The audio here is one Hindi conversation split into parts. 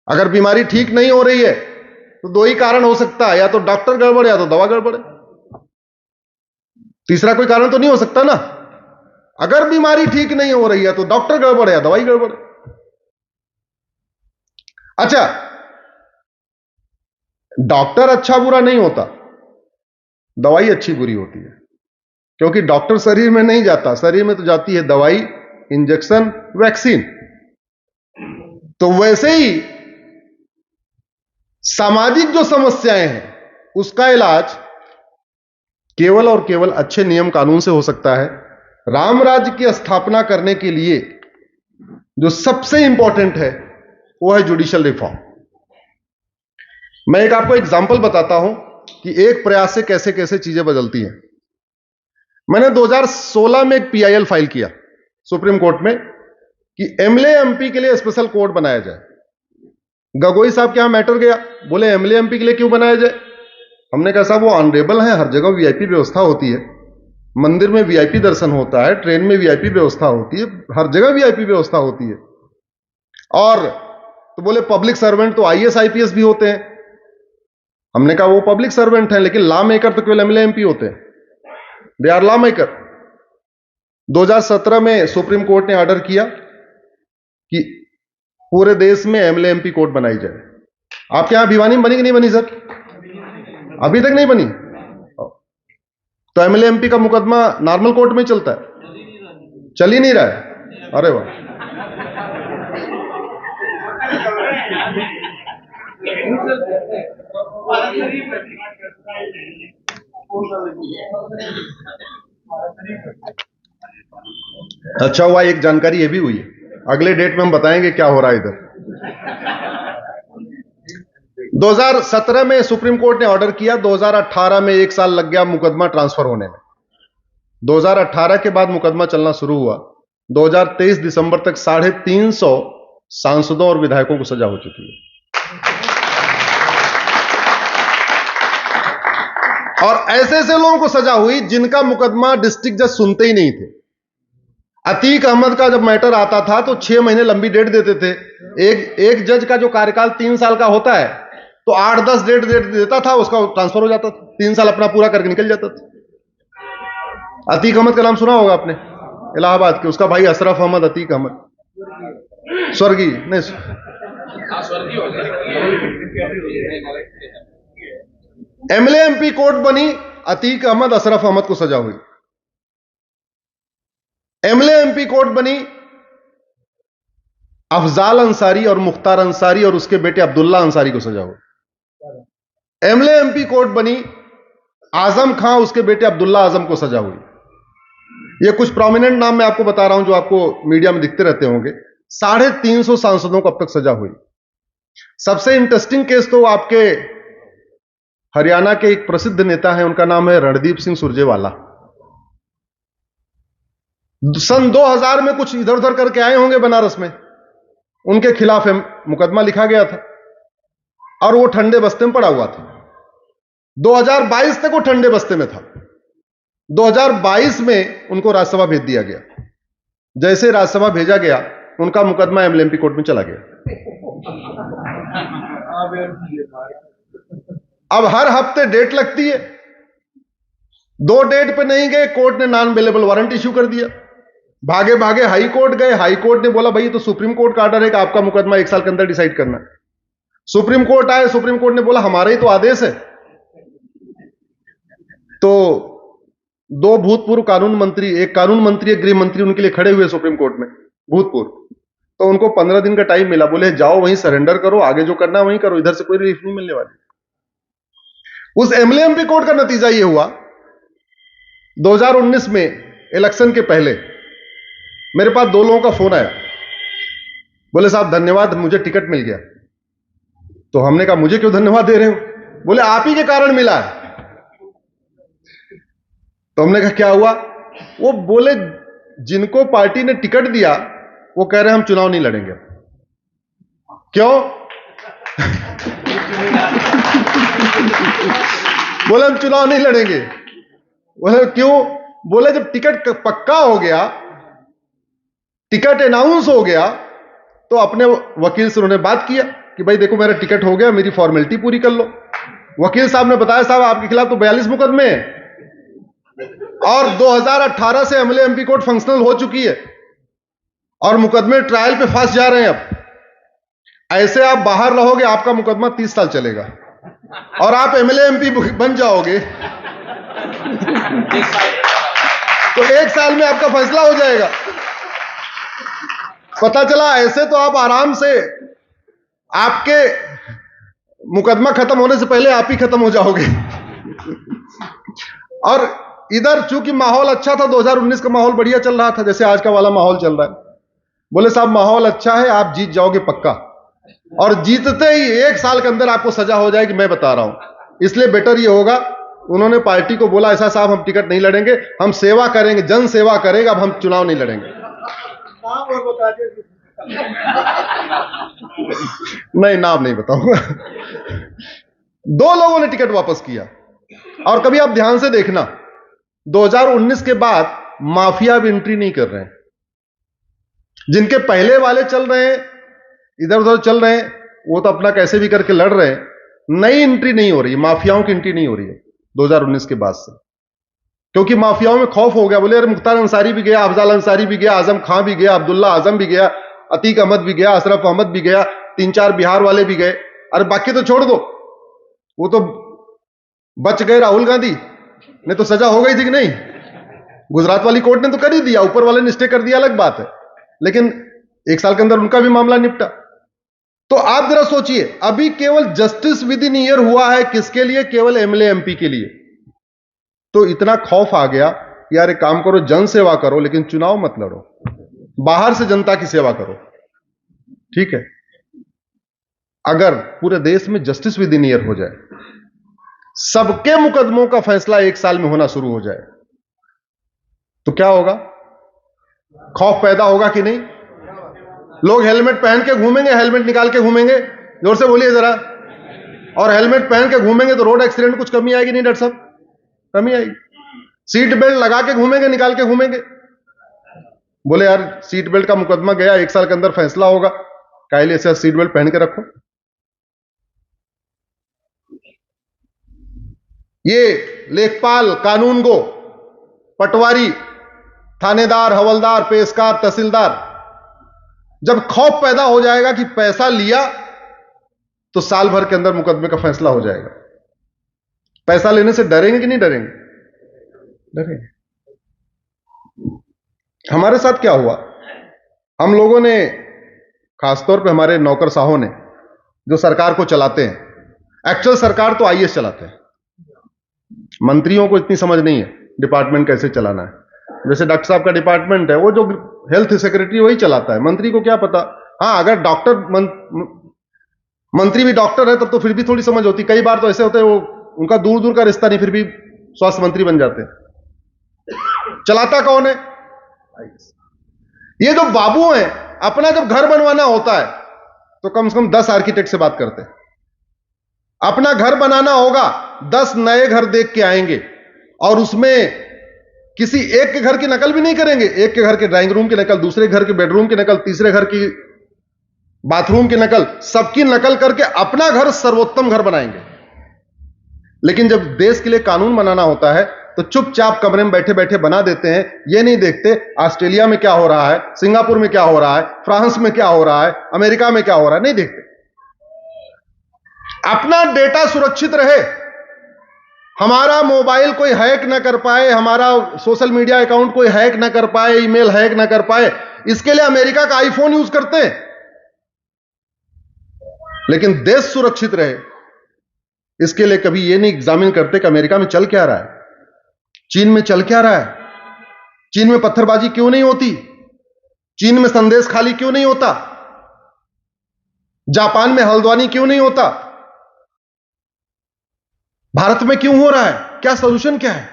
अगर बीमारी ठीक नहीं हो रही है तो दो ही कारण हो सकता है, या तो डॉक्टर गड़बड़ या तो दवा गड़बड़ है। तीसरा कोई कारण तो नहीं हो सकता ना। अगर बीमारी ठीक नहीं हो रही है तो डॉक्टर गड़बड़ है या दवाई गड़बड़ है। अच्छा, डॉक्टर अच्छा बुरा नहीं होता, दवाई अच्छी बुरी होती है, क्योंकि डॉक्टर शरीर में नहीं जाता, शरीर में तो जाती है दवाई, इंजेक्शन, वैक्सीन। तो वैसे ही सामाजिक जो समस्याएं हैं उसका इलाज केवल और केवल अच्छे नियम कानून से हो सकता है। राम राज्य की स्थापना करने के लिए जो सबसे इंपॉर्टेंट है वो है जुडिशियल रिफॉर्म। मैं एक आपको एग्जांपल बताता हूं कि एक प्रयास से कैसे कैसे चीजें बदलती हैं। मैंने 2016 में एक पीआईएल फाइल किया सुप्रीम कोर्ट में कि एमएलए एमपी के लिए स्पेशल कोर्ट बनाया जाए। गगोई साहब के यहां मैटर गया, बोले एमएलए एमपी के लिए क्यों बनाया जाए। हमने कहा साहब वो ऑनरेबल है, हर जगह वीआईपी व्यवस्था होती है, मंदिर में वीआईपी दर्शन होता है, ट्रेन में वीआईपी व्यवस्था होती है, हर जगह वीआईपी व्यवस्था होती है। और तो बोले पब्लिक सर्वेंट तो आईएएस आईपीएस भी होते हैं। हमने कहा वो पब्लिक सर्वेंट हैं, लेकिन लॉ मेकर तो केवल एमएलए एमपी होते हैं, दे आर लॉ मेकर। 2017 में सुप्रीम कोर्ट ने ऑर्डर किया कि पूरे देश में एमएलए एमपी कोर्ट बनाई जाए। आपके यहां भिवानी में बनी कि नहीं बनी सर? अभी तक नहीं बनी। तो एमएलए एमपी का मुकदमा नॉर्मल कोर्ट में चलता है, चल ही नहीं रहा है। अरे वाह, अच्छा हुआ एक जानकारी ये भी हुई है, अगले डेट में हम बताएंगे क्या हो रहा है इधर। 2017 में सुप्रीम कोर्ट ने ऑर्डर किया, 2018 में 1 साल लग गया मुकदमा ट्रांसफर होने में। 2018 के बाद मुकदमा चलना शुरू हुआ, 2023 दिसंबर तक 350 सांसदों और विधायकों को सजा हो चुकी है। और ऐसे ऐसे लोगों को सजा हुई जिनका मुकदमा डिस्ट्रिक्ट जज सुनते ही नहीं थे। अतीक अहमद का जब मैटर आता था तो 6 महीने लंबी डेट देते थे। एक जज का जो कार्यकाल 3 साल का होता है तो 8-10 डेट देता था, उसका ट्रांसफर हो जाता था, 3 साल अपना पूरा करके निकल जाता था। अतीक अहमद का नाम सुना होगा आपने, इलाहाबाद के, उसका भाई अशरफ अहमद अतीक अहमद, स्वर्गीय नहीं एमएलए एमपी कोर्ट बनी, अतीक अहमद अशरफ अहमद को सजा हुई। एमएलए एमपी कोर्ट बनी, अफजाल अंसारी और मुख्तार अंसारी और उसके बेटे अब्दुल्ला अंसारी को सजा हुई। एमएलए एमपी कोर्ट बनी, आजम खां उसके बेटे अब्दुल्ला आजम को सजा हुई। ये कुछ प्रोमिनेंट नाम मैं आपको बता रहा हूं जो आपको मीडिया में दिखते रहते होंगे। 350 सांसदों को अब तक सजा हुई। सबसे इंटरेस्टिंग केस तो आपके हरियाणा के एक प्रसिद्ध नेता हैं, उनका नाम है रणदीप सिंह सुरजेवाला। सन 2000 में कुछ इधर उधर करके आए होंगे बनारस में, उनके खिलाफ मुकदमा लिखा गया था और वो ठंडे बस्ते में पड़ा हुआ था। 2022 तक वो ठंडे बस्ते में था। 2022 में उनको राज्यसभा भेज दिया गया। जैसे राज्यसभा भेजा गया उनका मुकदमा एमएलए एमपी कोर्ट में चला गया। अब हर हफ्ते डेट लगती है, 2 डेट पे नहीं गए, कोर्ट ने नॉन अवेलेबल वारंट इश्यू कर दिया। भागे भागे हाई कोर्ट गए, हाई कोर्ट ने बोला भाई ये तो सुप्रीम कोर्ट का ऑर्डर है कि आपका मुकदमा 1 साल के अंदर डिसाइड करना। सुप्रीम कोर्ट आए, सुप्रीम कोर्ट ने बोला हमारा ही तो आदेश है। तो 2 भूतपूर्व कानून मंत्री, एक कानून मंत्री एक गृह मंत्री उनके लिए खड़े हुए सुप्रीम कोर्ट में, भूतपूर्व। तो उनको 15 दिन का टाइम मिला, बोले जाओ वहीं सरेंडर करो, आगे जो करना है वहीं करो, इधर से कोई रिलीफ नहीं मिलने वाली। उस एमएलए एमपी कोर्ट का नतीजा यह हुआ, 2019 में इलेक्शन के पहले मेरे पास 2 लोगों का फोन आया, बोले साहब धन्यवाद मुझे टिकट मिल गया। तो हमने कहा मुझे क्यों धन्यवाद दे रहे हो? बोले आप ही के कारण मिला है। तो हमने कहा क्या हुआ? वो बोले जिनको पार्टी ने टिकट दिया वो कह रहे हैं हम चुनाव नहीं लड़ेंगे। क्यों? बोले हम चुनाव नहीं लड़ेंगे। बोले क्यों? बोले जब टिकट पक्का हो गया, टिकट अनाउंस हो गया, तो अपने वकील से उन्होंने बात किया कि भाई देखो मेरा टिकट हो गया, मेरी फॉर्मेलिटी पूरी कर लो। वकील साहब ने बताया साहब आपके खिलाफ तो 42 मुकदमे हैं और 2018 से एमएलए एमपी कोर्ट फंक्शनल हो चुकी है और मुकदमे ट्रायल पे फंस जा रहे हैं। अब ऐसे आप बाहर रहोगे, आपका मुकदमा 30 साल चलेगा और आप एमएलए एमपी बन जाओगे तो 1 साल में आपका फैसला हो जाएगा। पता चला ऐसे तो आप आराम से, आपके मुकदमा खत्म होने से पहले आप ही खत्म हो जाओगे। और इधर चूंकि माहौल अच्छा था, 2019 का माहौल बढ़िया चल रहा था, जैसे आज का वाला माहौल चल रहा है। बोले साहब माहौल अच्छा है, आप जीत जाओगे पक्का, और जीतते ही 1 साल के अंदर आपको सजा हो जाएगी, मैं बता रहा हूं। इसलिए बेटर ये होगा, उन्होंने पार्टी को बोला ऐसा साहब हम टिकट नहीं लड़ेंगे, हम सेवा करेंगे, जन सेवा करेंगे, अब हम चुनाव नहीं लड़ेंगे। नहीं, नाम नहीं बताऊंगा। 2 लोगों ने टिकट वापस किया। और कभी आप ध्यान से देखना, 2019 के बाद माफिया भी एंट्री नहीं कर रहे हैं। जिनके पहले वाले चल रहे हैं, इधर उधर चल रहे हैं, वो तो अपना कैसे भी करके लड़ रहे हैं। नई एंट्री नहीं हो रही है, माफियाओं की एंट्री नहीं हो रही है 2019 के बाद से, क्योंकि माफियाओं में खौफ हो गया। बोले अरे मुख्तार अंसारी भी गया, अफजाल अंसारी भी गया, आजम खां भी गया, अब्दुल्ला आजम भी गया, अतीक अहमद भी गया, अशरफ अहमद भी गया, 3-4 बिहार वाले भी गए। अरे बाकी तो छोड़ दो, वो तो बच गए। राहुल गांधी ने तो सजा हो गई थी कि नहीं? गुजरात वाली कोर्ट ने तो कर ही दिया, ऊपर वाले ने स्टे कर दिया, अलग बात है, लेकिन 1 साल के अंदर उनका भी मामला निपटा। तो आप जरा सोचिए, अभी केवल जस्टिस विद इन ईयर हुआ है किसके लिए? केवल एमएलए एमपी के लिए। तो इतना खौफ आ गया, यार एक काम करो, जन सेवा करो, लेकिन चुनाव मत लड़ो, बाहर से जनता की सेवा करो, ठीक है? अगर पूरे देश में जस्टिस विद इन ईयर हो जाए, सबके मुकदमों का फैसला 1 साल में होना शुरू हो जाए, तो क्या होगा? खौफ पैदा होगा कि नहीं? लोग हेलमेट पहन के घूमेंगे, हेलमेट निकाल के घूमेंगे, जोर से बोलिए जरा। और हेलमेट पहन के घूमेंगे तो रोड एक्सीडेंट कुछ कमी आएगी नहीं डॉक्टर साहब? कमी आएगी। सीट बेल्ट लगा के घूमेंगे, निकाल के घूमेंगे। बोले यार सीट बेल्ट का मुकदमा गया, 1 साल के अंदर फैसला होगा, काहे से सीट बेल्ट पहन के रखो। ये लेखपाल, कानूनगो, पटवारी, थानेदार, हवलदार, पेशकार, तहसीलदार, जब खौफ पैदा हो जाएगा कि पैसा लिया, तो साल भर के अंदर मुकदमे का फैसला हो जाएगा। पैसा लेने से डरेंगे कि नहीं डरेंगे? डरेंगे। हमारे साथ क्या हुआ, हम लोगों ने, खासतौर पे हमारे नौकरशाहों ने, जो सरकार को चलाते हैं, एक्चुअल सरकार तो आईएएस चलाते हैं, मंत्रियों को इतनी समझ नहीं है डिपार्टमेंट कैसे चलाना है। जैसे डॉक्टर साहब का डिपार्टमेंट है, वो जो हेल्थ सेक्रेटरी वही चलाता है, मंत्री को क्या पता। हाँ, अगर डॉक्टर मंत्री भी डॉक्टर है तब तो फिर भी थोड़ी समझ होती। कई बार तो ऐसे होते हैं वो, उनका दूर दूर का रिश्ता नहीं, फिर भी स्वास्थ्य मंत्री बन जाते हैं। चलाता कौन है? ये जो बाबू हैं, अपना जब घर बनवाना होता है तो कम से कम 10 आर्किटेक्ट से बात करते हैं। अपना घर बनाना होगा, 10 नए घर देख के आएंगे, और उसमें किसी एक के घर की नकल भी नहीं करेंगे। एक के घर के ड्राइंग रूम की नकल, दूसरे घर के बेडरूम की नकल, तीसरे घर की बाथरूम की नकल, सबकी नकल करके अपना घर सर्वोत्तम घर बनाएंगे। लेकिन जब देश के लिए कानून बनाना होता है तो चुपचाप कमरे में बैठे बैठे बना देते हैं। ये नहीं देखते ऑस्ट्रेलिया में क्या हो रहा है, सिंगापुर में क्या हो रहा है, फ्रांस में क्या हो रहा है, अमेरिका में क्या हो रहा है, नहीं देखते। अपना डेटा सुरक्षित रहे, हमारा मोबाइल कोई हैक ना कर पाए, हमारा सोशल मीडिया अकाउंट कोई हैक ना कर पाए, ईमेल हैक ना कर पाए, इसके लिए अमेरिका का आईफोन यूज करते हैं। लेकिन देश सुरक्षित रहे, इसके लिए कभी यह नहीं एग्जामिन करते कि अमेरिका में चल क्या रहा है, चीन में चल क्या रहा है, चीन में पत्थरबाजी क्यों नहीं होती, चीन में संदेश खाली क्यों नहीं होता, जापान में हल्द्वानी क्यों नहीं होता, भारत में क्यों हो रहा है, क्या सॉल्यूशन क्या है।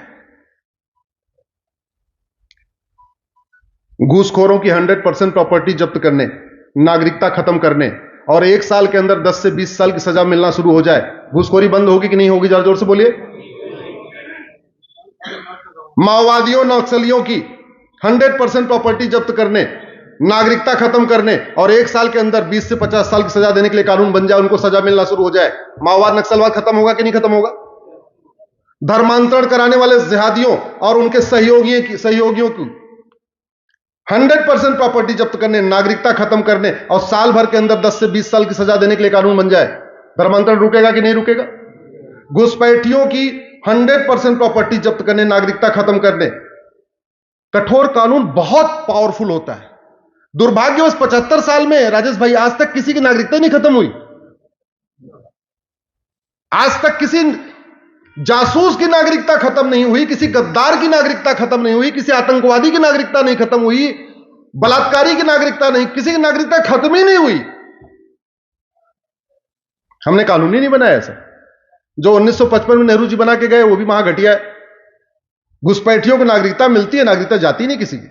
घूसखोरों की 100% प्रॉपर्टी जब्त करने, नागरिकता खत्म करने, और 1 साल के अंदर 10 से 20 साल की सजा मिलना शुरू हो जाए, घूसखोरी बंद होगी कि नहीं होगी? जोर जोर से बोलिए। माओवादियों, नक्सलियों की 100% प्रॉपर्टी जब्त करने, नागरिकता खत्म करने और 1 साल के अंदर 20 से 50 साल की सजा देने के लिए कानून बन जाए, उनको सजा मिलना शुरू हो जाए, माओवाद नक्सलवाद खत्म होगा कि नहीं खत्म होगा? धर्मांतरण कराने वाले जिहादियों और उनके सहयोगियों की 100% प्रॉपर्टी जब्त करने, नागरिकता खत्म करने और साल भर के अंदर 10 से 20 साल की सजा देने के लिए कानून बन जाए, धर्मांतरण रुकेगा कि नहीं रुकेगा? घुसपैठियों की 100% प्रॉपर्टी जब्त करने, नागरिकता खत्म करने, कठोर कानून बहुत पावरफुल होता है। दुर्भाग्यवश 75 साल में राजेश भाई आज तक किसी की नागरिकता नहीं खत्म हुई। आज तक किसी जासूस की नागरिकता खत्म नहीं हुई, किसी गद्दार की नागरिकता खत्म नहीं हुई, किसी आतंकवादी की नागरिकता नहीं खत्म हुई, बलात्कारी की नागरिकता नहीं, किसी की नागरिकता खत्म ही नहीं हुई। हमने कानून ही नहीं बनाया ऐसा। जो 1955 में नेहरू जी बना के गए वो भी महा घटिया है। घुसपैठियों को नागरिकता मिलती है, नागरिकता जाती नहीं किसी की।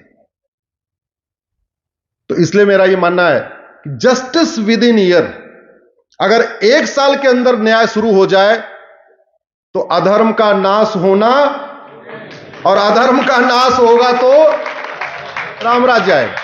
तो इसलिए मेरा यह मानना है कि जस्टिस विद इन ईयर, अगर 1 साल के अंदर न्याय शुरू हो जाए तो अधर्म का नाश होना, और अधर्म का नाश होगा तो रामराज्य आएगा।